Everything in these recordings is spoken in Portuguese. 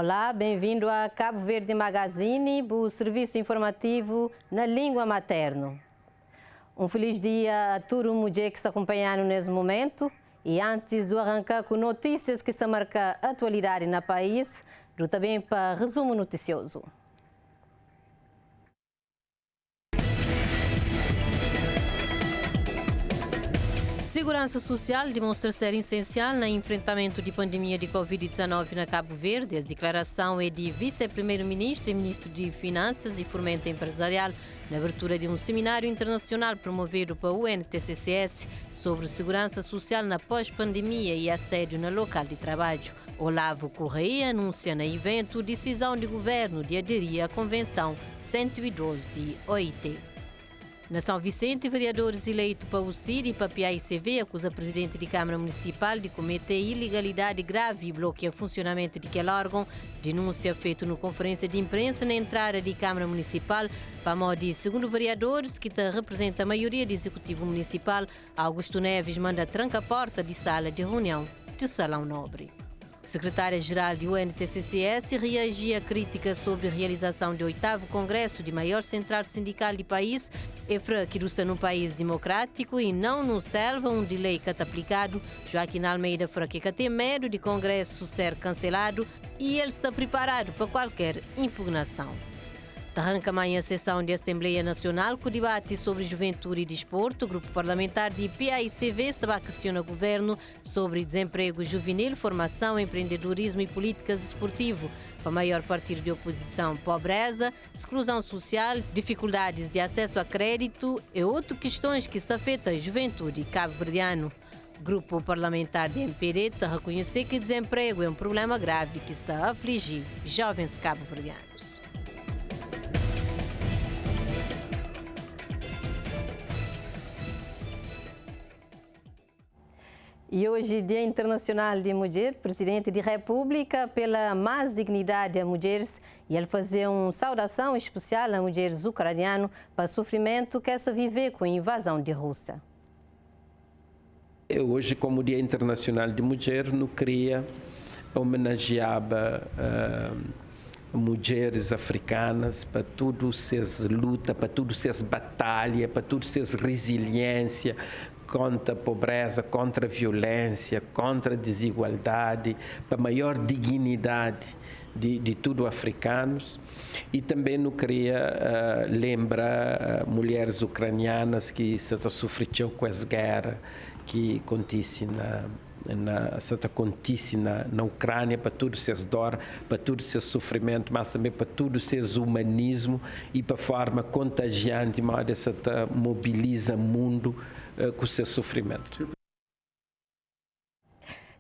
Olá, bem-vindo a Cabo Verde Magazine, o serviço informativo na língua materna. Um feliz dia a todo mundo que está acompanhando nesse momento. E antes de arrancar com notícias que se marca a atualidade no país, do também para resumo noticioso. Segurança social demonstra ser essencial no enfrentamento da pandemia de Covid-19 na Cabo Verde. A declaração é de vice-primeiro-ministro e ministro de Finanças e Fomento Empresarial na abertura de um seminário internacional promovido pela UNTCCS sobre segurança social na pós-pandemia e assédio no local de trabalho. Olavo Correia anuncia no evento decisão de governo de aderir à Convenção 112 de OIT. Na São Vicente, vereadores eleitos para o CIR e para a PAICV acusam o presidente da Câmara Municipal de cometer ilegalidade grave e bloquear o funcionamento daquele órgão. Denúncia feita na conferência de imprensa na entrada da Câmara Municipal para modo segundo vereadores que representa a maioria do Executivo Municipal. Augusto Neves manda tranca a porta de sala de reunião de Salão Nobre. Secretária-Geral do UNTCCS reagia a críticas sobre a realização do 8º Congresso de maior central sindical do país. EFRA, que está num país democrático e não no selva onde lei que está aplicado. Joaquim Almeida fala que tem medo de Congresso ser cancelado e ele está preparado para qualquer impugnação. Arranca amanhã a sessão da Assembleia Nacional com o debate sobre juventude e desporto. O grupo parlamentar de PAICV estava a questionar o governo sobre desemprego juvenil, formação, empreendedorismo e políticas esportivo. Para o maior partido de oposição, pobreza, exclusão social, dificuldades de acesso a crédito e outras questões que se afetam a juventude cabo-verdiano. O grupo parlamentar de MPD está a reconhecer que desemprego é um problema grave que está a afligir jovens cabo-verdianos. E hoje, Dia Internacional da Mulher, Presidente da República, pela mais dignidade a mulheres, e ele fazer uma saudação especial a mulheres ucranianas para o sofrimento que essa vive com a invasão da Rússia. Hoje, como Dia Internacional da Mulher, não queria homenagear mulheres africanas para tudo ser luta, para tudo ser batalha, para tudo ser resiliência contra a pobreza, contra a violência, contra a desigualdade, para maior dignidade de tudo africanos. E também não queria lembrar mulheres ucranianas que sofreram com essa guerra que acontece na Ucrânia, para tudo ser dor, para tudo ser sofrimento, mas também para tudo ser humanismo e para forma contagiante, de modo que mobiliza o mundo com o seu sofrimento.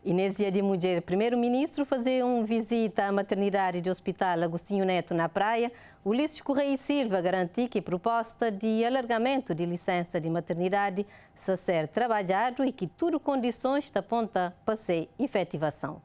E nesse Dia de Mulher, o primeiro-ministro fazia uma visita à maternidade do Hospital Agostinho Neto na Praia. Ulisses Correia e Silva garantiu que a proposta de alargamento de licença de maternidade se ser trabalhado e que tudo condições está aponta para ser efetivação.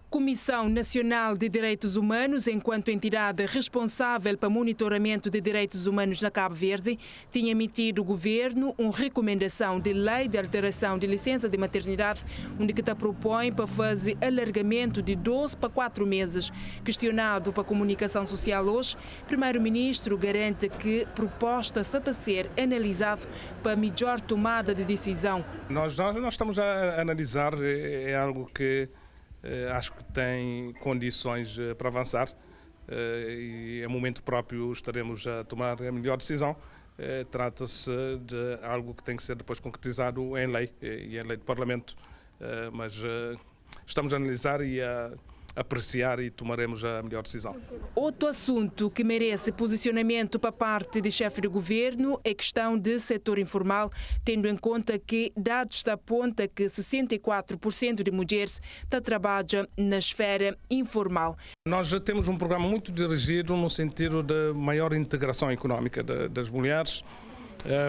Comissão Nacional de Direitos Humanos, enquanto entidade responsável para monitoramento de direitos humanos na Cabo Verde, tinha emitido o governo uma recomendação de lei de alteração de licença de maternidade, onde que propõe para fazer alargamento de 12 para 4 meses. Questionado para a comunicação social hoje, o primeiro-ministro garante que a proposta está a ser analisada para melhor tomada de decisão. Nós estamos a analisar, é algo que acho que tem condições para avançar e a momento próprio estaremos a tomar a melhor decisão. Trata-se de algo que tem que ser depois concretizado em lei e em lei do Parlamento, mas estamos a analisar e a apreciar e tomaremos a melhor decisão. Outro assunto que merece posicionamento para parte do chefe de governo é a questão do setor informal, tendo em conta que dados apontam que 64% de mulheres trabalham na esfera informal. Nós já temos um programa muito dirigido no sentido de maior integração económica das mulheres,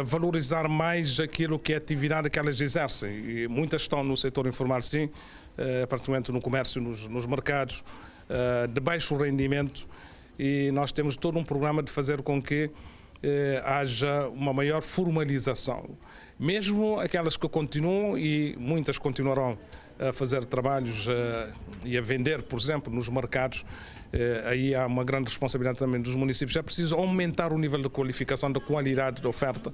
valorizar mais aquilo que é a atividade que elas exercem. E muitas estão no setor informal, sim, particularmente no comércio, nos mercados, de baixo rendimento, e nós temos todo um programa de fazer com que haja uma maior formalização. Mesmo aquelas que continuam, e muitas continuarão a fazer trabalhos e a vender, por exemplo, nos mercados, aí há uma grande responsabilidade também dos municípios. É preciso aumentar o nível de qualificação, da qualidade da oferta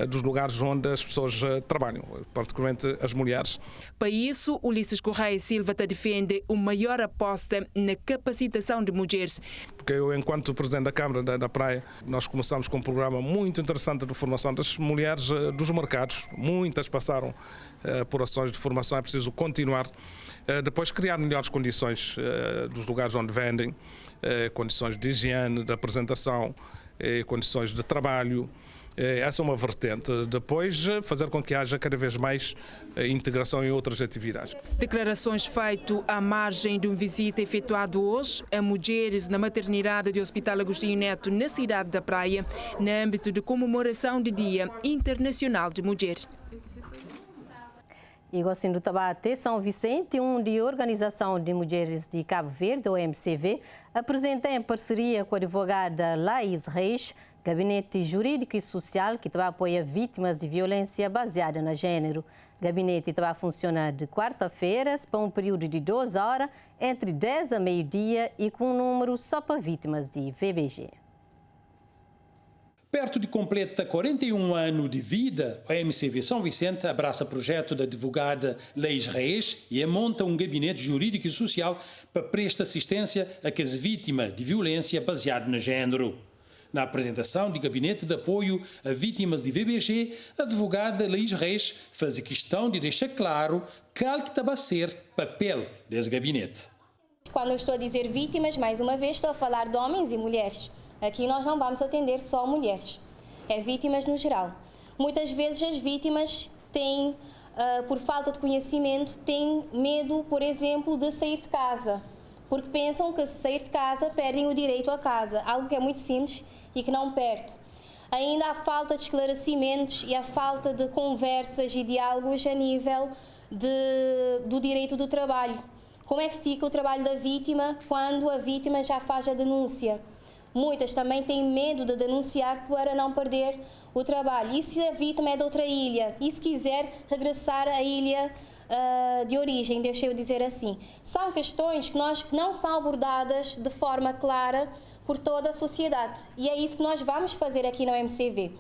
dos lugares onde as pessoas trabalham, particularmente as mulheres. Para isso, Ulisses Correia Silva defende uma maior aposta na capacitação de mulheres. Porque eu, enquanto Presidente da Câmara da Praia, nós começamos com um programa muito interessante de formação das mulheres dos mercados. Muitas passaram por ações de formação, é preciso continuar. Depois criar melhores condições dos lugares onde vendem, condições de higiene, de apresentação, condições de trabalho. Essa é uma vertente. Depois, fazer com que haja cada vez mais integração em outras atividades. Declarações feitas à margem de uma visita efetuada hoje a mulheres na maternidade do Hospital Agostinho Neto, na cidade da Praia, no âmbito de comemoração do Dia Internacional de Mulher. E gostem do Tabate, São Vicente, de Organização de Mulheres de Cabo Verde, OMCV, apresenta em parceria com a advogada Laís Reis, Gabinete Jurídico e Social que apoia vítimas de violência baseada no gênero. O gabinete funciona de quarta-feiras para um período de 2 horas, entre 10 a meio-dia e com um número só para vítimas de VBG. Perto de completa 41 anos de vida, a MCV São Vicente abraça o projeto da advogada Laís Reis e monta um gabinete jurídico e social para prestar assistência a as vítimas de violência baseada no género. Na apresentação do gabinete de apoio a vítimas de VBG, a advogada Laís Reis faz questão de deixar claro qual que vai ser o papel desse gabinete. Quando eu estou a dizer vítimas, mais uma vez estou a falar de homens e mulheres. Aqui nós não vamos atender só mulheres, é vítimas no geral. Muitas vezes as vítimas têm, por falta de conhecimento, têm medo, por exemplo, de sair de casa, porque pensam que se sair de casa perdem o direito à casa, algo que é muito simples e que não perde. Ainda há falta de esclarecimentos e a falta de conversas e diálogos a nível do direito do trabalho. Como é que fica o trabalho da vítima quando a vítima já faz a denúncia? Muitas também têm medo de denunciar para não perder o trabalho. E se a vítima é de outra ilha? E se quiser regressar à ilha de origem, deixa eu dizer assim. São questões que não são abordadas de forma clara por toda a sociedade. E é isso que nós vamos fazer aqui no MCV.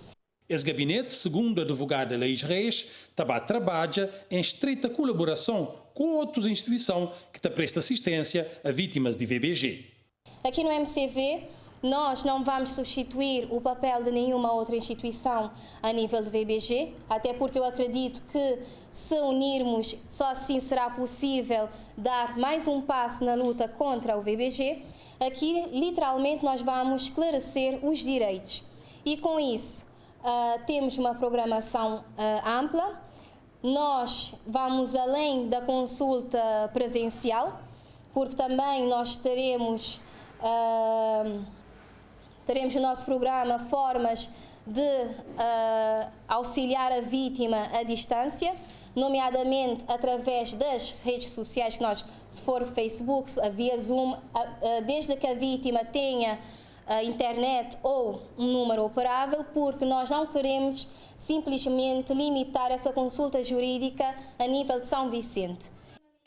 Esse gabinete, segundo a advogada Laís Reis, trabalha em estreita colaboração com outras instituições que prestam assistência a vítimas de VBG. Aqui no MCV, nós não vamos substituir o papel de nenhuma outra instituição a nível de VBG, até porque eu acredito que se unirmos, só assim será possível dar mais um passo na luta contra o VBG. Aqui, literalmente, nós vamos esclarecer os direitos. E com isso, temos uma programação ampla. Nós vamos além da consulta presencial, porque também nós teremos no nosso programa formas de auxiliar a vítima à distância, nomeadamente através das redes sociais, que nós, se for Facebook, via Zoom, desde que a vítima tenha a internet ou um número operável, porque nós não queremos simplesmente limitar essa consulta jurídica a nível de São Vicente.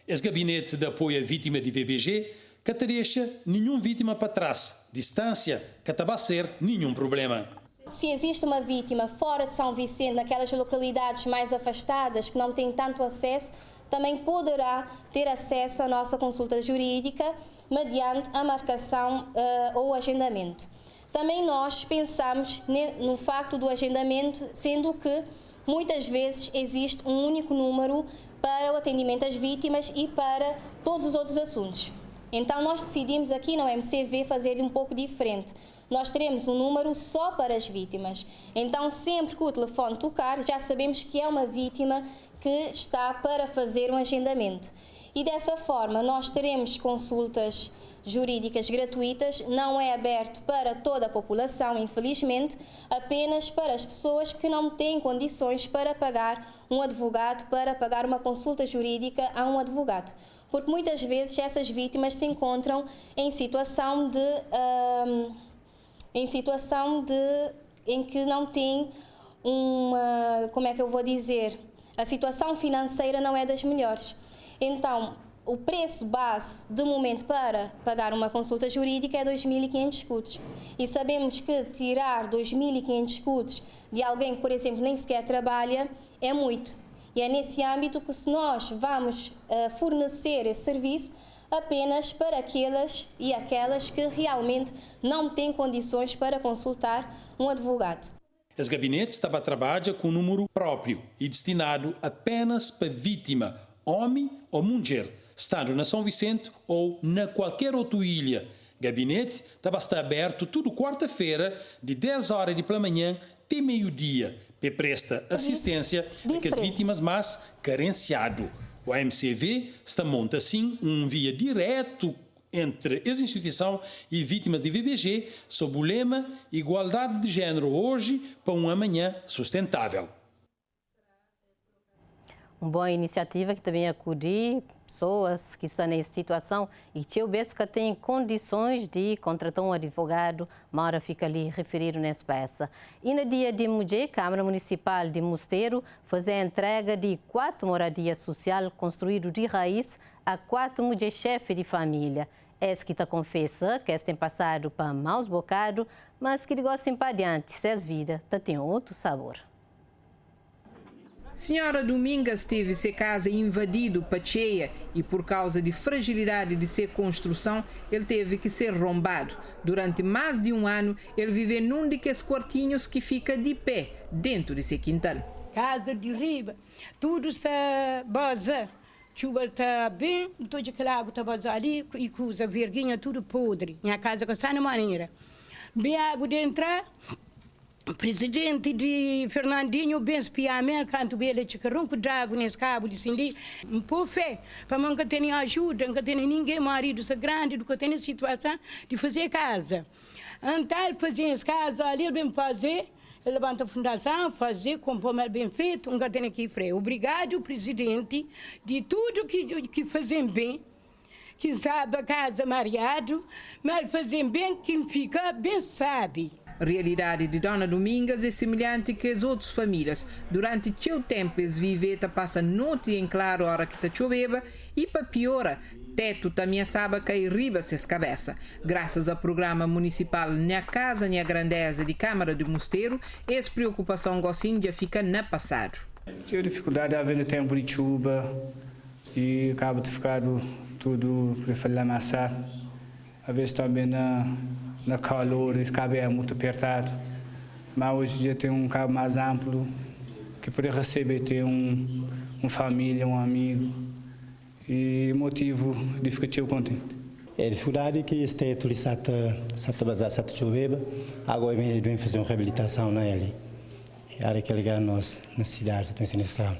Esse gabinete de apoio à vítima de VBG que te deixa nenhuma vítima para trás, distância que te vai ser nenhum problema. Se existe uma vítima fora de São Vicente, naquelas localidades mais afastadas que não têm tanto acesso, também poderá ter acesso à nossa consulta jurídica mediante a marcação ou agendamento. Também nós pensamos no facto do agendamento, sendo que muitas vezes existe um único número para o atendimento às vítimas e para todos os outros assuntos. Então nós decidimos aqui no MCV fazer um pouco diferente. Nós teremos um número só para as vítimas. Então sempre que o telefone tocar, já sabemos que é uma vítima que está para fazer um agendamento. E dessa forma nós teremos consultas jurídicas gratuitas, não é aberto para toda a população, infelizmente, apenas para as pessoas que não têm condições para pagar um advogado, para pagar uma consulta jurídica a um advogado. Porque muitas vezes essas vítimas se encontram em situação em que não têm uma, como é que eu vou dizer, a situação financeira não é das melhores. Então, o preço base, de momento, para pagar uma consulta jurídica é 2.500 escudos. E sabemos que tirar 2.500 escudos de alguém que, por exemplo, nem sequer trabalha, é muito. E é nesse âmbito que se nós vamos fornecer esse serviço apenas para aquelas e aquelas que realmente não têm condições para consultar um advogado. Os gabinetes estavam a trabalhar com um número próprio e destinado apenas para vítima, homem ou mulher, estando na São Vicente ou na qualquer outra ilha. O gabinete estava a estar aberto toda quarta-feira, de 10 horas pela manhã até meio-dia, para prestar assistência às vítimas mais carenciadas. O AMCV está monta assim via direto entre as instituições e vítimas de VBG sob o lema Igualdade de Género hoje para um amanhã sustentável. Uma boa iniciativa que também acudir pessoas que estão nessa situação e que que têm condições de contratar um advogado, uma hora fica ali referido nessa peça. E no dia de mulher, a Câmara Municipal de Mosteiro faz a entrega de 4 moradias sociais construídas de raiz a 4 mulheres chefes de família. Esse que está confessa que tem passado para maus bocados, mas que gostam para adiante, se as vidas tem outro sabor. Senhora Domingas teve sua casa invadido para cheia e por causa de fragilidade de sua construção, ele teve que ser rombado. Durante mais de um ano, ele vive num daqueles quartinhos que fica de pé dentro de seu quintal. Casa de riba, tudo está boza. Chuva está bem, toda aquela água está boza ali e coisa verguinha tudo podre. Minha casa está na maneira. Bem água de entrar. O presidente de Fernandinho, bem espiamento, canto ele que rompe drago nesse cabo de Sindi, um pouco fé, para nunca ter ajuda, nunca ter ninguém marido grande, nunca ter situação de fazer casa. Então, fazer essa casa ali, ele bem fazer, ele levanta a fundação, fazer, compor bem feito, nunca tem aqui freio. Obrigado, presidente, de tudo que fazem bem, que sabe a casa mareado, mas fazem bem, quem fica bem sabe. A realidade de Dona Domingas é semelhante que as outras famílias. Durante seu tempo, as vivetas passam noite em claro a hora que está chovendo e, para piora, teto também sabe cair riba suas cabeças. Graças ao programa municipal Minha Casa, Minha Grandeza de Câmara de Mosteiro, essa preocupação gocinha já fica na passado. Tive dificuldade a ver no tempo de chuva e acabo de ficar tudo para falhar amassar. Às vezes também na calor, esse cabo é muito apertado, mas hoje em dia tem um cabo mais amplo que pode receber, ter uma família, um amigo, e motivo de ficar contente. É a dificuldade que este teto está basado em chover, agora vem fazer uma reabilitação nele. É a área que liga nós na cidade, nesse carro.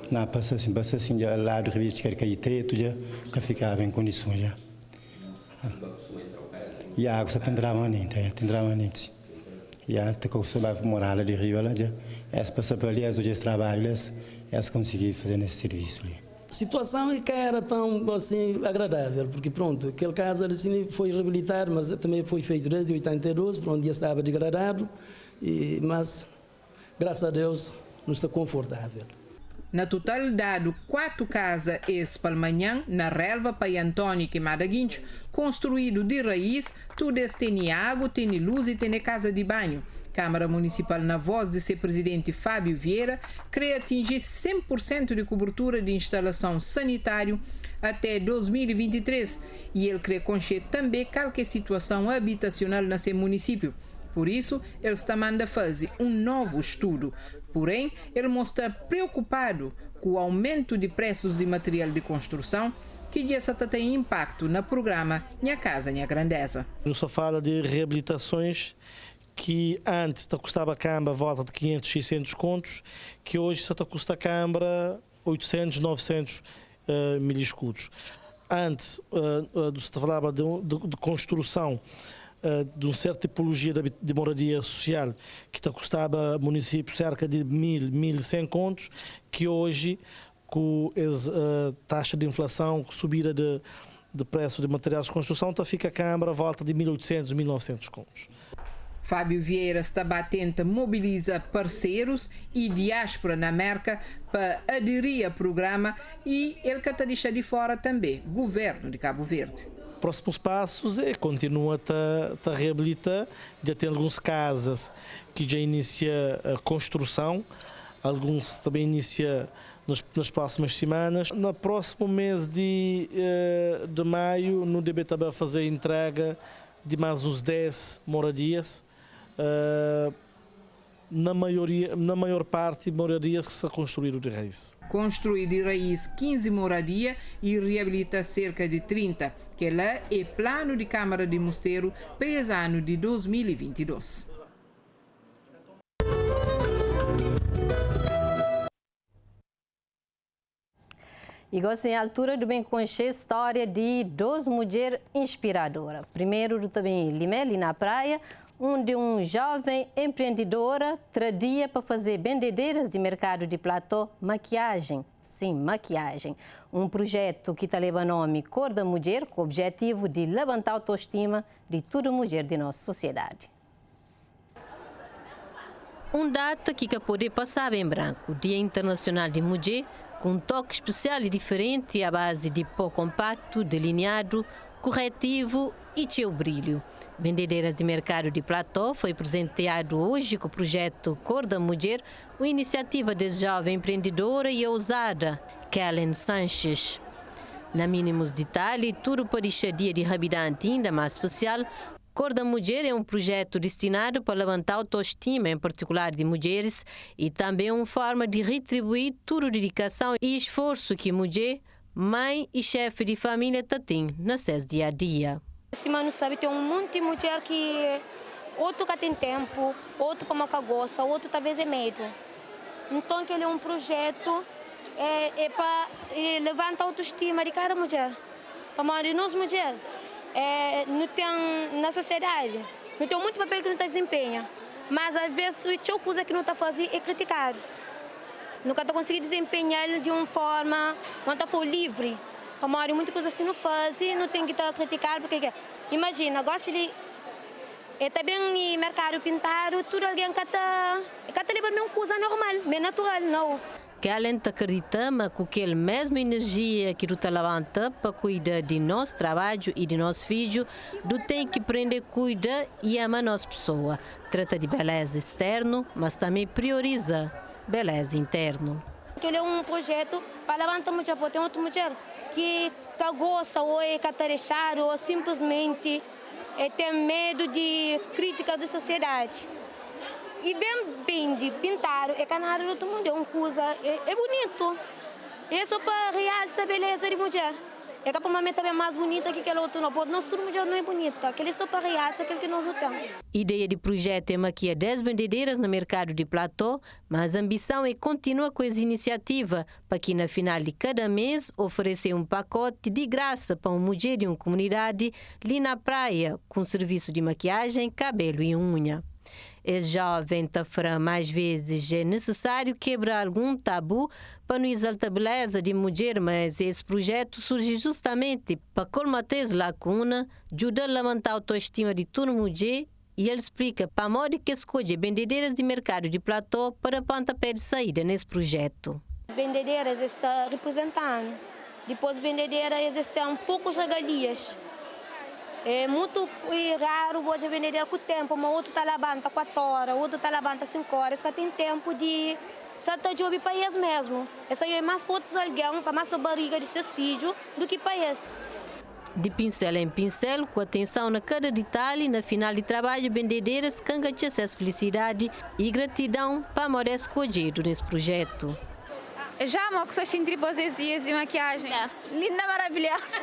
Não, passa assim, já lá do Rio de teto já ficava em condições já. E a água tem permanente. E a tem que vai morar de Rio lá já. Essa passa por ali, as outras trabalhos, elas conseguiram fazer nesse serviço ali. A situação é que era tão assim agradável, porque pronto, aquele caso assim foi reabilitado, mas também foi feito desde 82, pronto, já estava degradado, mas graças a Deus nos está confortável. Na totalidade, 4 casas espalmanhã na relva Pai Antônio e Madaguincho, construído de raiz, tudo tem água, tem luz e tem casa de banho. Câmara Municipal, na voz de seu presidente Fábio Vieira, quer atingir 100% de cobertura de instalação sanitária até 2023 e ele quer conhecer também qualquer situação habitacional no seu município. Por isso, ele está mandando fazer um novo estudo. Porém, ele mostra preocupado com o aumento de preços de material de construção que já tem impacto no programa Minha Casa, Minha Grandeza. Só fala de reabilitações que antes custava a Câmara a volta de 500, 600 contos, que hoje só custa a Câmara 800, 900 mil escudos. Antes, se falava de construção de uma certa tipologia de moradia social que custava ao município cerca de 1.100 contos, que hoje, com a taxa de inflação, com subida de preço de materiais de construção, fica a Câmara a volta de 1.800, 1.900 contos. Fábio Vieira está batente mobiliza parceiros e diáspora na América para aderir ao programa e ele que deixa de fora também o governo de Cabo Verde. Próximos passos é continua a reabilitar, já tem alguns casas que já inicia a construção, alguns também inicia nas próximas semanas. No próximo mês de maio, no deve também fazer a entrega de mais uns 10 moradias, na maior parte moradias que se construíram de raiz. Construir de raiz 15 moradias e reabilitar cerca de 30, que lá é plano de Câmara de Mosteiro para esse ano de 2022. E gosto em altura de bem conhecer a história de duas mulheres inspiradoras. Primeiro, também Limeli, na praia, onde um jovem empreendedora tradia para fazer vendedeiras de mercado de platô maquiagem. Sim, maquiagem. Um projeto que está levando o nome Cor da Mulher, com o objetivo de levantar a autoestima de toda mulher de nossa sociedade. Data que pode passar em branco, Dia Internacional de Mulher, com um toque especial e diferente à base de pó compacto, delineado, corretivo e cheio brilho. Vendedeiras de mercado de platô foi presenteado hoje com o projeto Cor da Mulher, uma iniciativa da jovem empreendedora e ousada, Kellen Sanches. Na mínimos detalhes, tudo para deixar dia de rabidante ainda mais especial. Cor da Mulher é um projeto destinado para levantar a autoestima, em particular de mulheres, e também uma forma de retribuir toda a dedicação e esforço que mulher, mãe e chefe de família têm no seu dia a dia. Esse mano sabe, tem um monte de mulher que outro que tem tempo, outro para marcar gosta, outro talvez é medo. Então, aquele é um projeto para levantar a autoestima de cada mulher. Para nós mulheres. Não tem na sociedade, não tem muito papel que não está desempenha, mas às vezes a coisa que não está fazendo é criticar. Nunca está conseguindo desempenhar de uma forma, não está for livre. Amor, muita coisa assim não faz, não tem que estar criticar, porque imagina, agora se ele está bem no mercado pintado, tudo alguém que está levando uma coisa normal, bem natural, não. Que além de acreditar que aquela mesma energia que tu levanta para cuidar de nosso trabalho e de nosso filho, tu tem que aprender a cuidar e amar nossa pessoa. Trata de beleza externa, mas também prioriza beleza interna. Ele é um projeto para levantar mulher, porque tem outra mulher que gosta ou é catarejada ou simplesmente tem medo de críticas da sociedade. E bem de pintar, é canado do outro mundo, é uma coisa, é bonito. É só para realçar a beleza de mulher. É que para uma também é mais bonita que aquela outra, não pode. Nossa mulher não é bonita, aquele é só para realçar aquele que nós não temos. Ideia de projeto é maquiar 10 vendedeiras no mercado de platô, mas a ambição é continuar com essa iniciativa para que na final de cada mês oferecer um pacote de graça para uma mulher de uma comunidade ali na praia, com serviço de maquiagem, cabelo e unha. Esse jovem fará mais vezes é necessário quebrar algum tabu para não exaltar a beleza de mulher, mas esse projeto surge justamente para colmatar essa lacuna, ajudar a levantar a autoestima de toda mulher, e ele explica para a modo que escolhe vendedeiras de mercado de platô para pontapé de saída nesse projeto. Vendedeiras estão representando, depois vendedeiras estão poucos regalias. É muito raro você vender com o tempo, mas outro está levanta 4 horas, outro está levanta 5 horas, que tem tempo de estar job para eles mesmo. Essa é mais para outros alguém, para mais para a barriga de seus filhos, do que para eles. De pincel em pincel, com atenção na cada detalhe, na final de trabalho, vendedeiras ganham acesso à felicidade e gratidão para a mulher escolhida nesse projeto. Já amo que você dias e maquiagem. Linda, maravilhosa.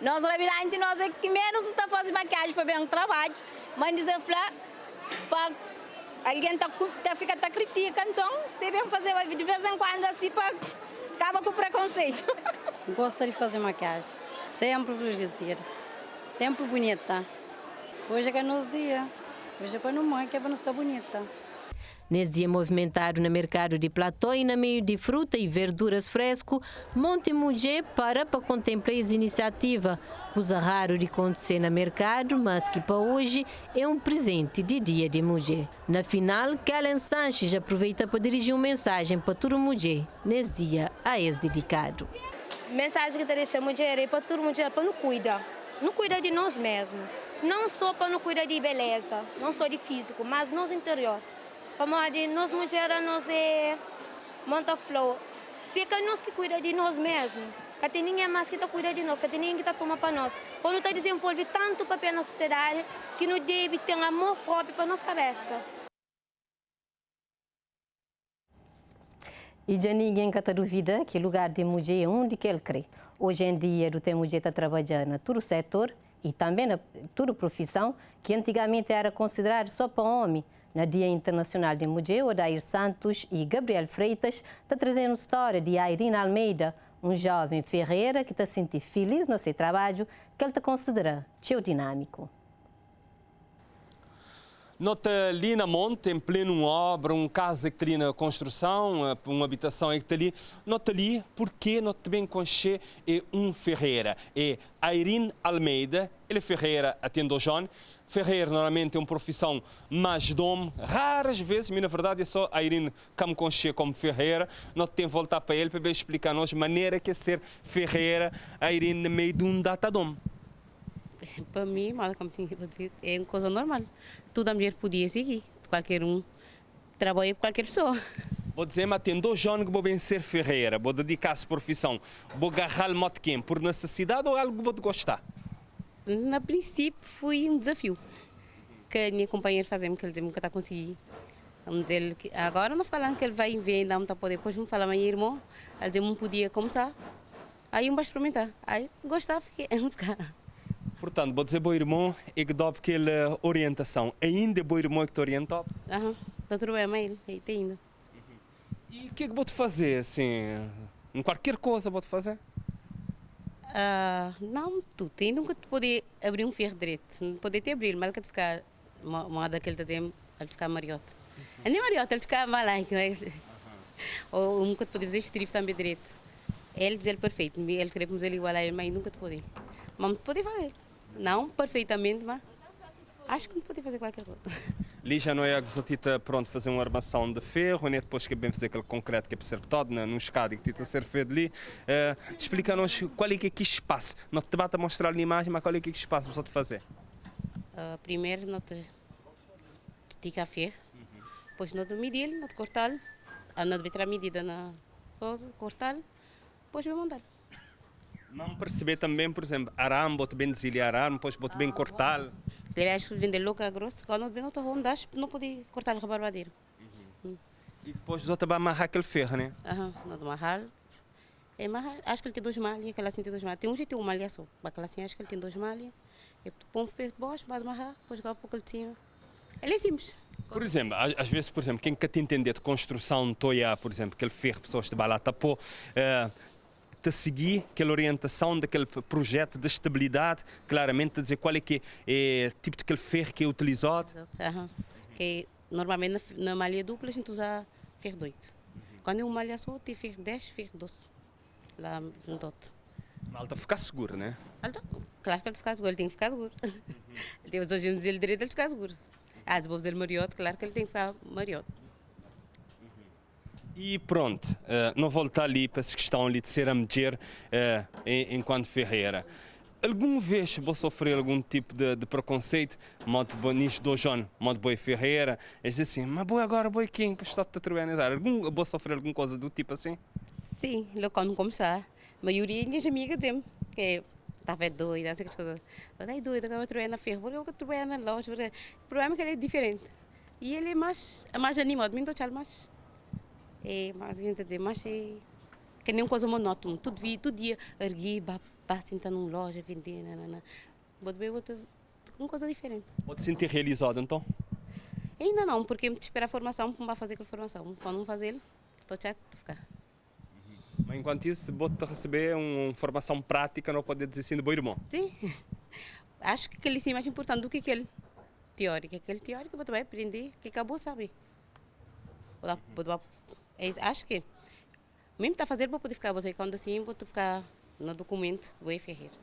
Nós, realmente, nós é que menos não está fazendo maquiagem para ver um trabalho. Mas dizer, para alguém fica critica, então, se bem fazer de vez em quando assim, para acaba com o preconceito. Gosto de fazer maquiagem. Sempre por dizer. Sempre bonita. Hoje é que é nosso dia. Hoje é para não mãe, que é para não estar bonita. Nesse dia movimentado no mercado de Platô e no meio de fruta e verduras fresco, Monte Mugé para contemplar essa iniciativa. Coisa raro de acontecer no mercado, mas que para hoje é um presente de dia de Mugé. Na final, Kellen Sanches aproveita para dirigir uma mensagem para todo Mugé nesse dia a eles dedicado. Mensagem que deixa mulher é para todo mundo para não cuidar de nós mesmos, não só para não cuidar de beleza, não só de físico, mas nos interior. Como de nós mulheres nós é monta flor, se que nós que cuida de nós mesmos, que tem ninguém mais que está cuidando de nós, que tem ninguém que está tomando para nós, quando está desenvolvendo tanto papel na sociedade que não deve ter amor próprio para nossa cabeça. E já ninguém está duvida que o lugar de mulher é onde que ele crê. Hoje em dia, o mulher está trabalhando em todo o setor e também na toda profissão que antigamente era considerado só para homem. No Dia Internacional de Mulher, Odair Santos e Gabriel Freitas estão trazendo a história de Irene Almeida, um jovem ferreira que está se sentindo feliz no seu trabalho, que ele está considera seu dinâmico. Nota ali na monte, em pleno obra, um casa que está ali na construção, uma habitação que está ali. Nota ali porque nota bem conche é um ferreira. É Irene Almeida, ele é ferreira atende ao João. Ferreira normalmente é uma profissão mais de homem, raras vezes, mas na verdade é só a Irene que me conche como ferreira. Nós temos que voltar para ele para explicar-nos a maneira que é ser ferreira, a Irene no meio de um data de homem. Para mim, é uma coisa normal. Toda a mulher podia seguir, qualquer um trabalha para qualquer pessoa. Vou dizer, mas tem dois jovens que vão ser ferreira, vou dedicar-se à profissão, vou agarrar o modo quem? Por necessidade ou algo que vou gostar? Na princípio foi um desafio que a minha companheira fazemos, que ele nunca está conseguindo. Agora não falando que ele vai ver, não está poder, depois vamos falar com meu irmão, ele disse não podia começar, aí eu vou experimentar, aí gostar, fiquei. Portanto, vou dizer, bom irmão, é que dá aquela orientação, ainda é bom irmão que te orienta? Estou trabalhando ele, aí está indo. E o que é que vou te fazer, assim, em qualquer coisa vou te fazer? Não, tu tens nunca poder abrir um ferro direito, não poder te abrir, mas ele quer ficar moda que ele está dizendo, ele ficar mariote. Nem mariote, ele ficar malaico, ou nunca te poder fazer estrife também direito. Ele diz ele perfeito, ele queremos ele igual a ele, mas nunca te poder. Mas pode fazer, não perfeitamente, mas acho que não pode fazer qualquer coisa. Ali já não é a gozatita pronto fazer uma armação de ferro, né? Depois que é bem fazer aquele concreto que é para ser todo num escada que está a ser feito ali. Explica-nos qual é que é que espaço. Não te bate a mostrar a imagem, mas qual é que é que espaço para te fazer? Primeiro, não te tica ferro, depois não te medir, não te cortar, não te meter a medida na coisa, cortar, depois vai montar. Não perceber também, por exemplo, arame, bote bem desilhar arame, depois bote bem cortar. Se vender louca grossa, quando não está bom, não pode cortar o rebarbadeiro. E depois você vai amarrar aquele ferro, né? Não amarrar. Acho que ele tem 2 malhas, aquela assim tem 2 malhas. Tem um jeito de uma malha só, aquela assim acho que ele tem 2 malhas. Põe o ferro de baixo, vai amarrar, depois daqui a pouco ele tinha. Ele é simples. Por exemplo, às vezes, por exemplo, quem quer te entender de construção, toia, por exemplo, aquele ferro, pessoas de bala tapou, te seguir aquela orientação daquele projeto de estabilidade, claramente a dizer qual é que é o tipo de aquele ferro que é utilizado. Que normalmente na malha dupla a gente usa ferro 8. Quando é uma malha só, tem ferro 10, ferro 12. Lá junto. Malta ficar seguro, né? Claro que ele fica seguro, ele tem que ficar seguro. Ele tem os olhos dele direito, ele fica seguro. Se vou fazer mariote, claro que ele tem que ficar mariote. E pronto, não voltar ali para essa questão ali de ser a mulher enquanto ferreira. Alguma vez vou sofrer algum tipo de preconceito, modo nisto do João, modo boi ferreira, eles dizem assim, mas boi agora, boi quem, que está a trabalhar? Vou sofrer alguma coisa do tipo assim? Sim, quando começar, a maioria das minhas amigas dizem que estava doida, essas coisas. Estava doida, eu trabalho na ferro, eu trabalho na loja, o problema é que ele é diferente. E ele é mais animado, muito mais... É mais que nem uma coisa monótona. Todo dia erguer, sentar numa loja, vender, uma coisa diferente. Pode sentir realizado então? Ainda não, porque me espera a formação, como vai fazer aquela formação. Quando não fazer, estou a ficar. Mas enquanto isso, vou-te receber uma formação prática, não pode dizer assim de bom irmão? Sim, acho que ele é mais importante do que aquele teórico. Aquele teórico você vai aprender, que acabou sabe. Acho que mesmo está a fazer para poder ficar você quando assim vou ficar no documento vou Ferreira.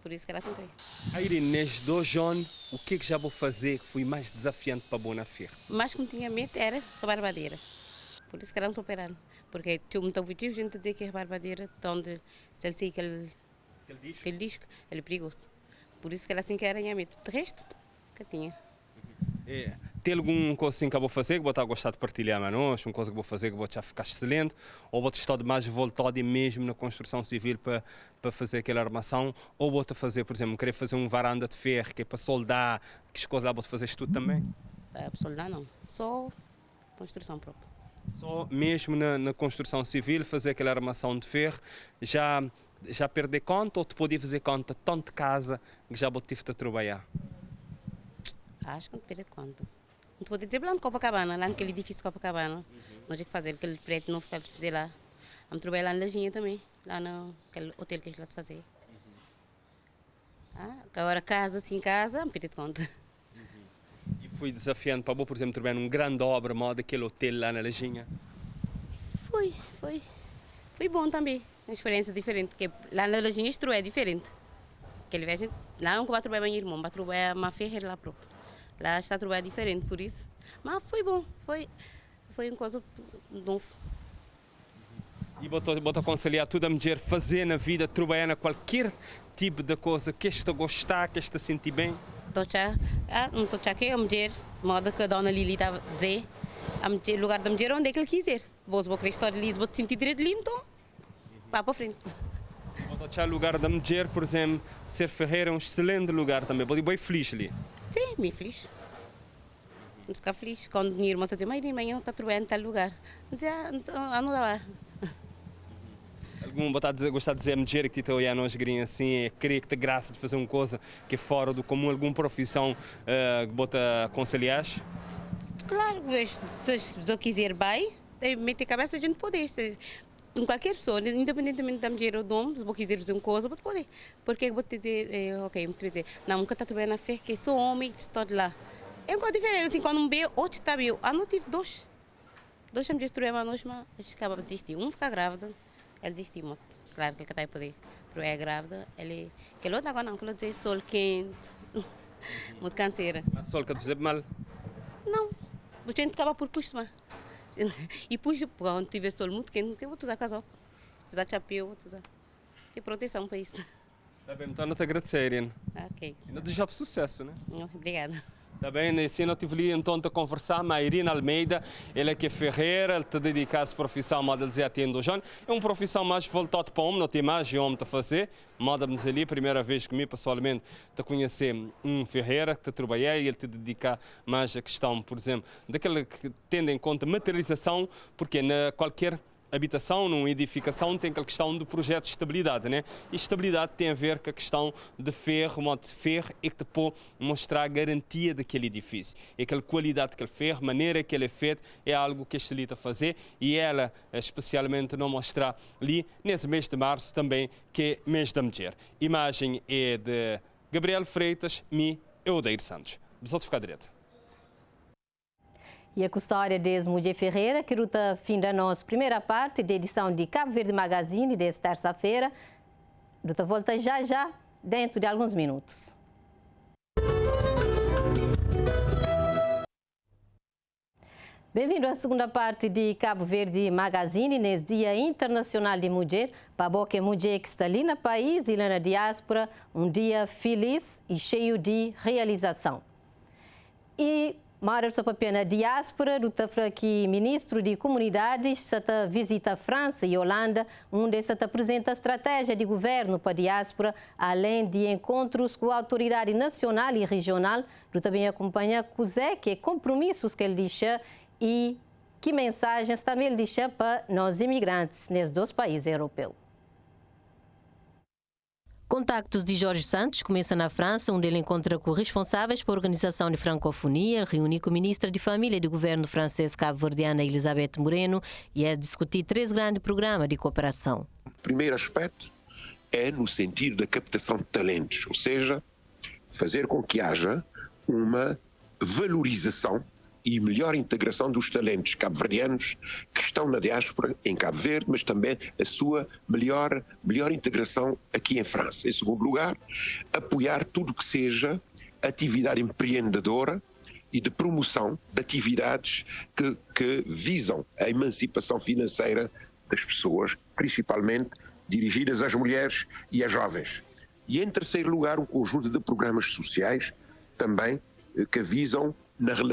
Por isso que ela tem. Aí nesses 2 anos, o que já vou fazer que foi mais desafiante para a Bonafé? Mais que não tinha medo era a barbadeira. Por isso que ela não superando. Porque tinha muito objetivo, a gente dizer que é barbadeira, onde se ele sei que ele disco, ele é perigoso. Por isso que ela assim quer medo. De resto, que tinha. Tem alguma coisa assim que eu vou fazer que vou estar a gostar de partilhar com nós? Uma coisa que vou fazer que vou já ficar excelente? Ou vou estar mais voltado mesmo na construção civil para fazer aquela armação? Ou vou fazer, por exemplo, querer fazer um varanda de ferro que é para soldar? Que as coisas lá vou fazer tudo também? Para soldar não, só construção própria. Só mesmo na construção civil, fazer aquela armação de ferro, já perder conta ou te podia fazer conta tanto de casa que já tive de trabalhar? Acho que não perder conta. Não te pode dizer lá no Copacabana, lá naquele edifício Copacabana. Nós temos que fazer aquele preto, não ficar de fazer lá. Vamos trabalhar lá na Lajinha também, lá naquele hotel que a gente lá de fazer. Agora casa, assim, casa, não perder conta. E foi desafiante para você, por exemplo, trabalhar numa grande obra, modo aquele hotel lá na Lajinha? Foi bom também, uma experiência diferente, porque lá na Lajinha isto é diferente. Lá não vai trabalhar meu irmão, vai trabalhar uma ferreira lá próprio. Lá está a trabalhar diferente, por isso. Mas foi bom, foi uma coisa nova. E vou-te aconselhar tudo a mulher fazer na vida, trabalhar na qualquer tipo de coisa que esta gostar, que esta sentir bem? Não estou aqui, a mulher, de modo que a dona Lili estava a dizer, o lugar da mulher onde é que ele quiser. Vou querer história de Lisboa, te sentir direito de Lima, então vá para frente. Vou deixar o lugar da mulher, por exemplo, ser ferreira é um excelente lugar também. Vou ir feliz ali. Sim, me feliz. Vou ficar feliz. Quando o dinheiro está a dizer, mas amanhã está trabalhando em tal lugar. Não dá. Algum gostar de dizer a mulher que está a olhar nós grinhos assim, querer que te graça de fazer uma coisa que é fora do comum, alguma profissão que você aconselhas? Claro, se eu quiser bem, meter a cabeça a gente pode. Qualquer pessoa, independentemente da mulher ou do homem, se você quiser fazer uma coisa, você pode. Porque eu vou te dizer, ok, vou te dizer, não, nunca está trabalhando na fé, que sou homem, estou lá. É uma coisa diferente, assim, quando um bebê, outro está bem. Não tive dois mulheres trabalham à noite, mas acaba de desistir. Um fica grávida, ela desistiu. Claro que ele está a poder trabalhar grávida, ele... Que outro agora não, que ele dizer sol quente, muito canseira. Mas sol que te fazer mal? Não, a gente acaba por costumar. E puxa, quando tiver sol muito quente, eu vou usar casaco, vou usar chapéu, vou usar. Tem proteção para isso. Está bem, então não te agradecer, Irene. Ok. E não desejar sucesso, né? Obrigada. Está bem, assim eu tive ali então a conversar com a Irene Almeida, ela que é ferreira, ela está dedicada a essa profissão, mas ela já tem 2 anos. É uma profissão mais voltada para o homem, não tem mais de homem a fazer. Manda-me ali, primeira vez que eu pessoalmente te conhecer um ferreira que te trabalhei e ele te dedica mais a questão, por exemplo, daquela que tende em conta materialização, porque na qualquer habitação, numa edificação, tem aquela questão do projeto de estabilidade, né? E estabilidade tem a ver com a questão de ferro, o modo de ferro é que te pode mostrar a garantia daquele edifício. E aquela qualidade daquele ferro, a maneira que ele é feito, é algo que este ali está a fazer e ela, especialmente, não mostrar ali, nesse mês de março também, que é mês da mulher. Imagem é de Gabriel Freitas, e Odeir Santos. Besou de ficar direto. E a história de Mulher Ferreira, que luta fim da nossa primeira parte da edição de Cabo Verde Magazine desta terça-feira. Luta volta já, dentro de alguns minutos. Bem-vindo à segunda parte de Cabo Verde Magazine, nesse Dia Internacional de Mulher. Para a mulher que está ali no país e lá na diáspora, um dia feliz e cheio de realização. E Mara Sopapia na diáspora, do que ministro de comunidades está visita a França e Holanda, onde está apresenta a estratégia de governo para a diáspora, além de encontros com a autoridade nacional e regional, do também acompanha que é compromissos que ele deixa e que mensagens também ele deixa para nós imigrantes nesses 2 países europeus. Contactos de Jorge Santos começa na França, onde ele encontra com responsáveis pela organização de francofonia, reúne com a ministra de Família do governo francês cabo-verdiana Elizabeth Moreno e é discutir 3 grandes programas de cooperação. O primeiro aspecto é no sentido da captação de talentos, ou seja, fazer com que haja uma valorização e melhor integração dos talentos cabo-verdianos que estão na diáspora em Cabo Verde, mas também a sua melhor integração aqui em França. Em segundo lugar, apoiar tudo que seja atividade empreendedora e de promoção de atividades que visam a emancipação financeira das pessoas, principalmente dirigidas às mulheres e às jovens. E em terceiro lugar, um conjunto de programas sociais também que visam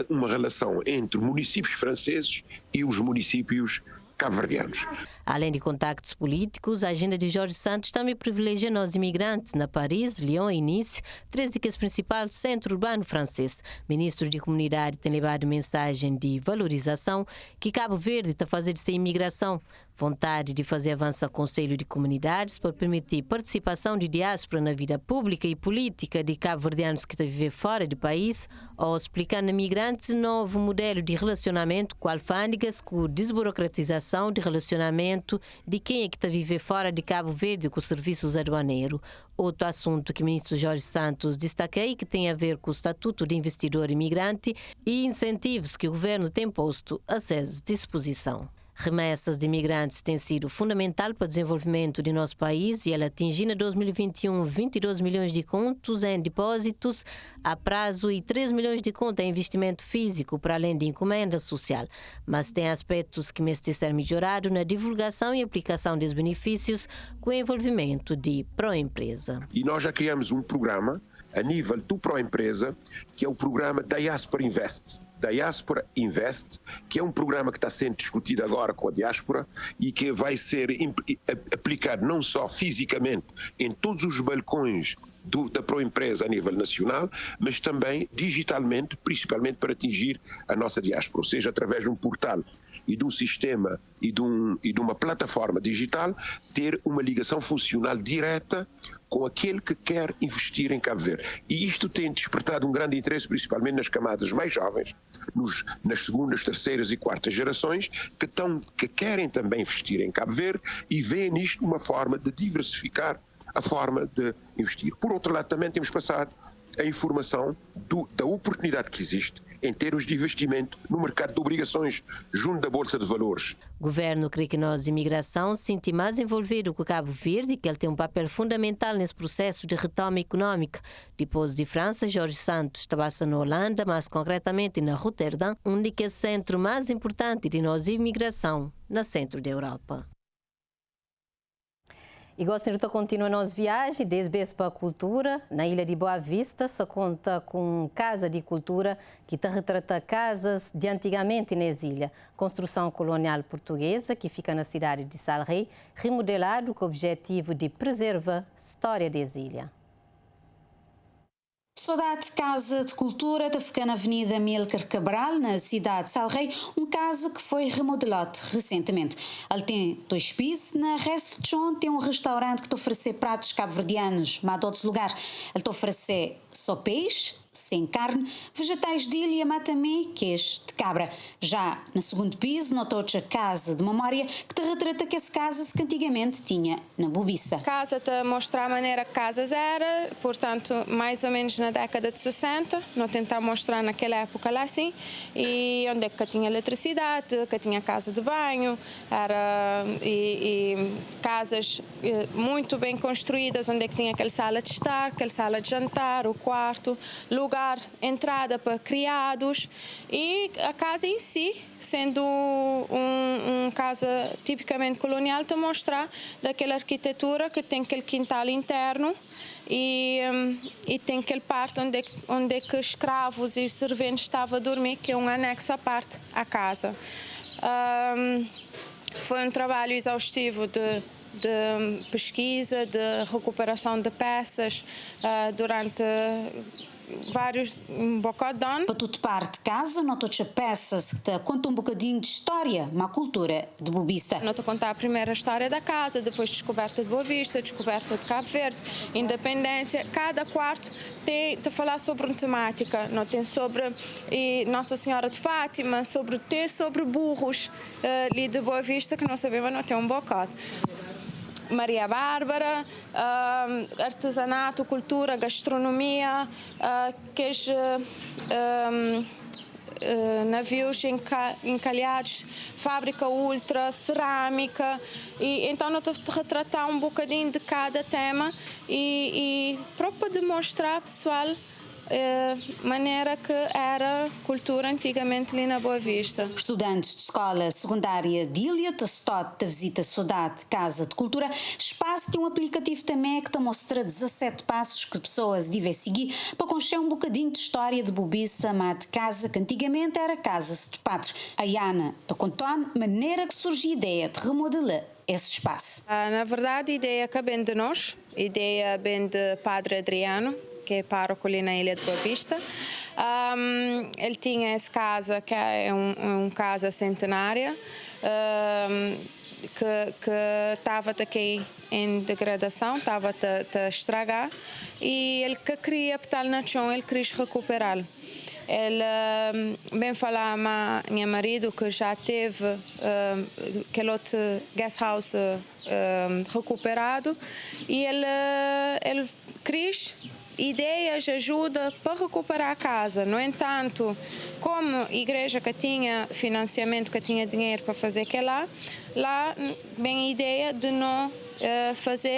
uma relação entre municípios franceses e os municípios cabo-verdianos. Além de contactos políticos, a agenda de Jorge Santos também privilegia nós imigrantes na Paris, Lyon e Nice, três dicas principais do centro urbano francês. Ministro de Comunidade tem levado mensagem de valorização que Cabo Verde está fazendo sem imigração. Vontade de fazer avançar o Conselho de Comunidades para permitir participação de diáspora na vida pública e política de cabo-verdianos que estão a viver fora do país, ou explicando a migrantes novo modelo de relacionamento com alfândegas, com desburocratização de relacionamento de quem é que está a viver fora de Cabo Verde com os serviços aduaneiros. Outro assunto que o ministro Jorge Santos destaquei que tem a ver com o Estatuto de Investidor Imigrante e incentivos que o governo tem posto a sua disposição. Remessas de imigrantes têm sido fundamental para o desenvolvimento de nosso país e ela atingiu em 2021 22 milhões de contos em depósitos a prazo e 3 milhões de contas em investimento físico, para além de encomenda social. Mas tem aspectos que merecem ser melhorados na divulgação e aplicação dos benefícios com o envolvimento de Proempresa. E nós já criamos um programa a nível do Proempresa, que é o programa Diaspora Invest. Diaspora Invest, que é um programa que está sendo discutido agora com a diáspora e que vai ser aplicado não só fisicamente em todos os balcões da Proempresa a nível nacional, mas também digitalmente, principalmente para atingir a nossa diáspora, ou seja, através de um portal e de um sistema e de uma plataforma digital, ter uma ligação funcional direta com aquele que quer investir em Cabo Verde. E isto tem despertado um grande interesse, principalmente nas camadas mais jovens, nas segundas, terceiras e quartas gerações, que querem também investir em Cabo Verde e veem nisto uma forma de diversificar a forma de investir. Por outro lado, também temos passado a informação da oportunidade que existe em termos de investimento no mercado de obrigações junto da Bolsa de Valores. O governo crê que nós, imigração, se sente mais envolvido com o Cabo Verde e que ele tem um papel fundamental nesse processo de retoma econômica. Depois de França, Jorge Santos estava na Holanda, mais concretamente na Roterdã, onde que é o centro mais importante de nós imigração, no centro da Europa. E gostamos de continuar a nossa viagem, desde para a cultura, na Ilha de Boa Vista, se conta com Casa de Cultura, que retrata casas de antigamente nas ilhas. Construção colonial portuguesa, que fica na cidade de Salrey, remodelado com o objetivo de preservar a história das ilhas. Saudade Casa de Cultura fica na Avenida Amílcar Cabral, na cidade de Salrey, um casa que foi remodelado recentemente. Ele tem 2 pisos, na recepção tem um restaurante que te oferece pratos cabo-verdianos, mas de outros lugares. Ele te oferece só peixe, sem carne, vegetais de ilha, mas também queijo de cabra. Já no segundo piso, notou outra casa de memória que te retrata que essa casa que antigamente tinha na Bobista. A casa te mostra a maneira que a casa era, portanto, mais ou menos na década de 60, não tentar mostrar naquela época lá assim, e onde é que tinha eletricidade, que tinha casa de banho, e casas muito bem construídas, onde é que tinha aquela sala de estar, aquela sala de jantar, o quarto, lugar, entrada para criados, e a casa em si, sendo uma casa tipicamente colonial, te mostrar daquela arquitetura que tem aquele quintal interno e tem aquele parte onde é que escravos e serventes estavam a dormir, que é um anexo à parte à casa. Foi um trabalho exaustivo de pesquisa, de recuperação de peças durante vários bocado de anos. Para tudo parte de casa, não todas as peças que te contam um bocadinho de história, uma cultura de Bobista. Não te contar a primeira história da casa, depois descoberta de Boa Vista, descoberta de Cabo Verde, independência. Cada quarto tem a falar sobre uma temática. Não tem sobre Nossa Senhora de Fátima, sobre burros ali de Boa Vista, que não sabemos, não tem um bocado. Maria Bárbara, artesanato, cultura, gastronomia, queijo navios encalhados, fábrica ultra, cerâmica, e então nós temos de retratar um bocadinho de cada tema e para demonstrar ao pessoal maneira que era cultura antigamente ali na Boa Vista. Estudantes de escola secundária de Ilha Tastote da Visita Saudade Casa de Cultura, espaço tem um aplicativo também que te mostra 17 passos que pessoas devem seguir para conhecer um bocadinho de história de Bobiça, amada casa, que antigamente era casa de padre. A Iana te contou maneira que surgiu a ideia de remodelar esse espaço. Na verdade, a ideia que vem de nós, a ideia vem de Padre Adriano, que é pároco ali na Ilha de Boa Vista. Ele tinha essa casa, que é uma casa centenária, que estava aqui em degradação, estava a estragar, e ele que queria, tal nação, ele queria recuperá-lo. Ele bem falar com meu marido que já teve aquele outro guest house recuperado, e ele quis ideias, ajuda para recuperar a casa. No entanto, como a igreja que tinha financiamento, que tinha dinheiro para fazer aquilo lá bem a ideia de não fazer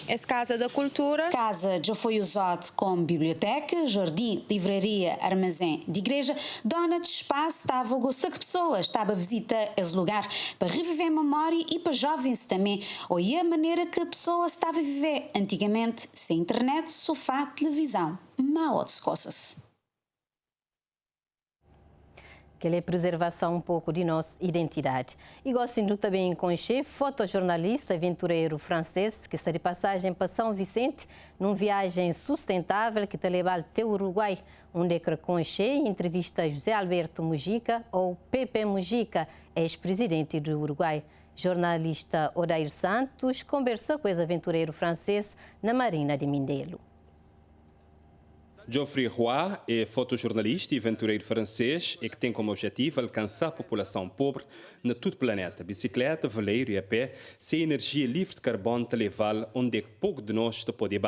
essa Casa da Cultura. Casa já foi usada como biblioteca, jardim, livraria, armazém de igreja. Dona de espaço estava a gostar que pessoas estava a visitar esse lugar para reviver a memória e para jovens também. Olha a maneira que a pessoa estava a viver antigamente, sem internet, sofá, televisão, uma outras coisas. Que é preservação um pouco de nossa identidade. E gosto também com o chefe, fotojornalista, aventureiro francês, que está de passagem para São Vicente, numa viagem sustentável que te leva até o Uruguai, onde conche entrevista José Alberto Mujica, ou Pepe Mujica, ex-presidente do Uruguai. Jornalista Odair Santos conversa com esse aventureiro francês na Marina de Mindelo. Geoffrey Roy é fotojornalista e aventureiro francês e que tem como objetivo alcançar a população pobre no todo o planeta. Bicicleta, veleiro e a pé, sem energia livre de carbono te levar onde pouco de nós pode ir.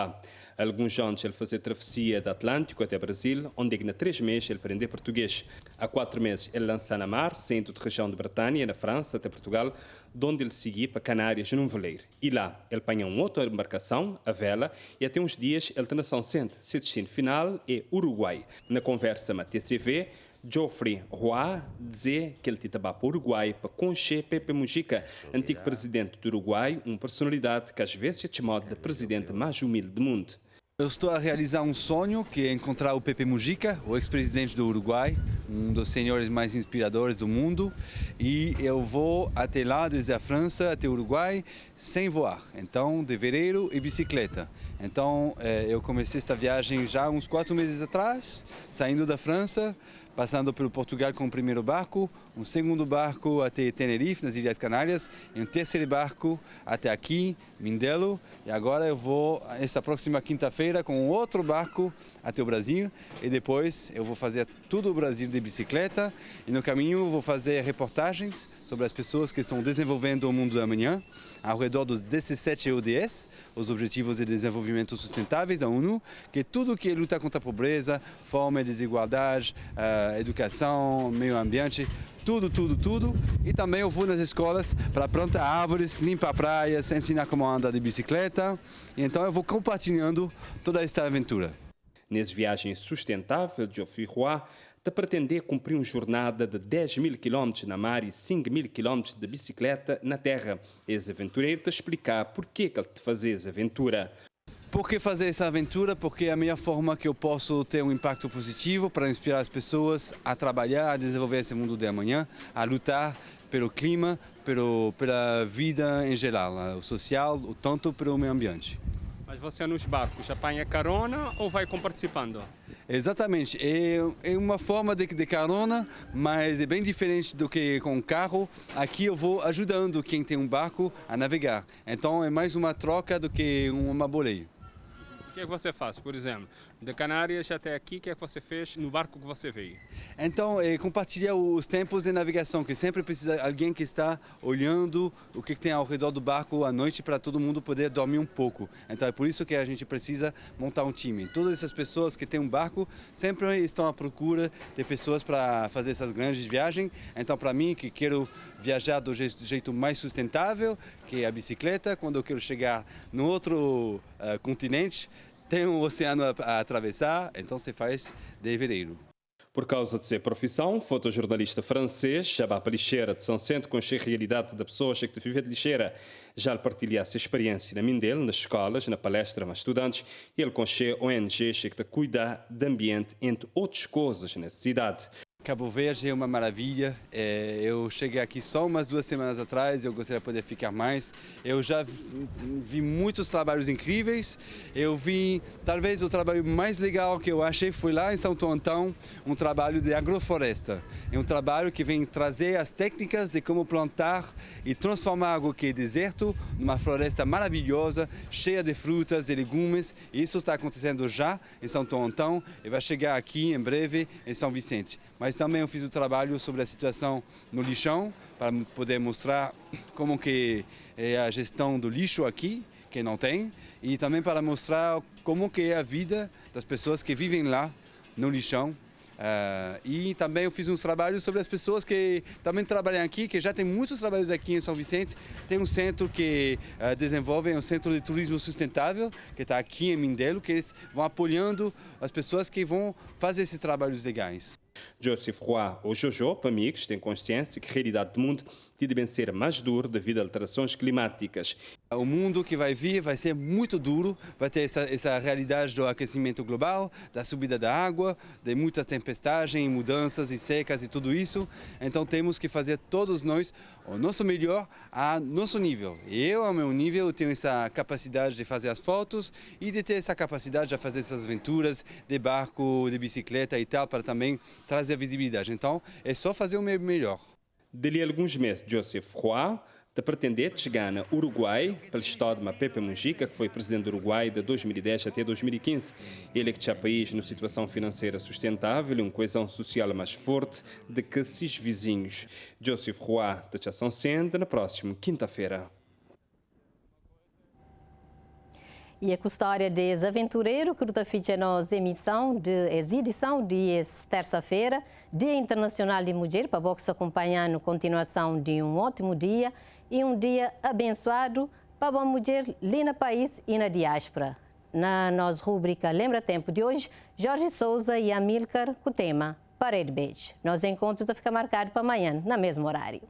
Alguns anos ele fazia travessia do Atlântico até Brasil, onde na 3 meses ele aprendeu português. Há 4 meses ele lança na mar, saindo da região de Bretanha, na França, até Portugal, onde ele seguia para Canárias num veleiro. E lá ele apanha uma outra embarcação, a vela, e até uns dias ele está na São Vicente. Seu destino final é Uruguai. Na conversa com a TCV, Geoffrey Roy diz que ele estava para o Uruguai para conhecer Pepe Mujica, antigo presidente do Uruguai, uma personalidade que às vezes é chamada de presidente mais humilde do mundo. Eu estou a realizar um sonho, que é encontrar o Pepe Mujica, o ex-presidente do Uruguai, um dos senhores mais inspiradores do mundo, e eu vou até lá, desde a França até o Uruguai, sem voar, então de veleiro e bicicleta. Então eu comecei esta viagem já uns 4 meses atrás, saindo da França, passando pelo Portugal com o primeiro barco, um segundo barco até Tenerife, nas Ilhas Canárias, e um terceiro barco até aqui, Mindelo, e agora eu vou, esta próxima quinta-feira, com um outro barco até o Brasil, e depois eu vou fazer todo o Brasil de bicicleta, e no caminho vou fazer reportagens sobre as pessoas que estão desenvolvendo o mundo da manhã, ao redor dos 17 ODS, os Objetivos de Desenvolvimento Sustentáveis da ONU, que é tudo que luta contra a pobreza, fome, desigualdade, educação, meio ambiente, tudo. E também eu vou nas escolas para plantar árvores, limpar praias, ensinar como andar de bicicleta. E então eu vou compartilhando toda esta aventura. Nessa viagem sustentável, Geoffrey Roy te pretender cumprir uma jornada de 10.000 km na mar e 5.000 km de bicicleta na terra. Esse aventureiro te explicar por que ele te faz essa aventura. Por que fazer essa aventura? Porque é a melhor forma que eu posso ter um impacto positivo para inspirar as pessoas a trabalhar, a desenvolver esse mundo de amanhã, a lutar pelo clima, pela vida em geral, o social, tanto pelo meio ambiente. Mas você nos barcos apanha carona ou vai participando? Exatamente, é uma forma de carona, mas é bem diferente do que com carro. Aqui eu vou ajudando quem tem um barco a navegar, então é mais uma troca do que uma boleia. O que você faz, por exemplo? De Canárias até aqui, o que é que você fez no barco que você veio? Então, compartilhar os tempos de navegação, que sempre precisa de alguém que está olhando o que tem ao redor do barco à noite para todo mundo poder dormir um pouco. Então, é por isso que a gente precisa montar um time. Todas essas pessoas que têm um barco sempre estão à procura de pessoas para fazer essas grandes viagens. Então, para mim, que quero viajar do jeito mais sustentável, que é a bicicleta, quando eu quero chegar no outro continente, tem um oceano a atravessar, então se faz de veleiro. Por causa de sua profissão, o fotojornalista francês Chabapa Lixeira de São Centro conhece a realidade da pessoa que vive de Lixeira. Já lhe partilha essa experiência na Mindelo, nas escolas, na palestra com estudantes, e ele conhece ONG que cuida do ambiente, entre outras coisas, nessa cidade. Cabo Verde é uma maravilha. Eu cheguei aqui só umas 2 semanas atrás, eu gostaria de poder ficar mais. Eu já vi muitos trabalhos incríveis. Eu vi, talvez o trabalho mais legal que eu achei foi lá em São Antão, um trabalho de agrofloresta. É um trabalho que vem trazer as técnicas de como plantar e transformar algo que é deserto numa floresta maravilhosa, cheia de frutas, de legumes. E isso está acontecendo já em São Antão e vai chegar aqui em breve em São Vicente. Mas também eu fiz o trabalho sobre a situação no lixão, para poder mostrar como que é a gestão do lixo aqui, que não tem, e também para mostrar como que é a vida das pessoas que vivem lá no lixão. E também eu fiz uns trabalhos sobre as pessoas que também trabalham aqui, que já tem muitos trabalhos aqui em São Vicente. Tem um centro que desenvolve, um centro de turismo sustentável, que está aqui em Mindelo, que eles vão apoiando as pessoas que vão fazer esses trabalhos legais. Joseph Roy, ou Jojo, para amigos, tem consciência que a realidade do mundo deve ser mais dura devido a alterações climáticas. O mundo que vai vir vai ser muito duro, vai ter essa realidade do aquecimento global, da subida da água, de muitas tempestades, mudanças e secas e tudo isso. Então temos que fazer todos nós o nosso melhor a nosso nível. Eu, ao meu nível, tenho essa capacidade de fazer as fotos e de ter essa capacidade de fazer essas aventuras de barco, de bicicleta e tal, para também trazer visibilidade. Então é só fazer o meu melhor. Dali a alguns meses, Joseph Roy de pretender chegar no Uruguai, pelo estado de Pepe Mujica, que foi presidente do Uruguai de 2010 até 2015. Ele que tinha país numa situação financeira sustentável e uma coesão social mais forte do que seus vizinhos. Joseph Roy de São Centro, na próxima quinta-feira. E a história dos aventureiros que está fazendo a edição de terça-feira, Dia Internacional de Mulher, para você acompanhar a continuação de um ótimo dia e um dia abençoado para a mulher ali no país e na diáspora. Na nossa rubrica Lembra Tempo de hoje, Jorge Souza e Amílcar com o tema Parede Beijo. Nosso encontro vai ficar marcado para amanhã, no mesmo horário.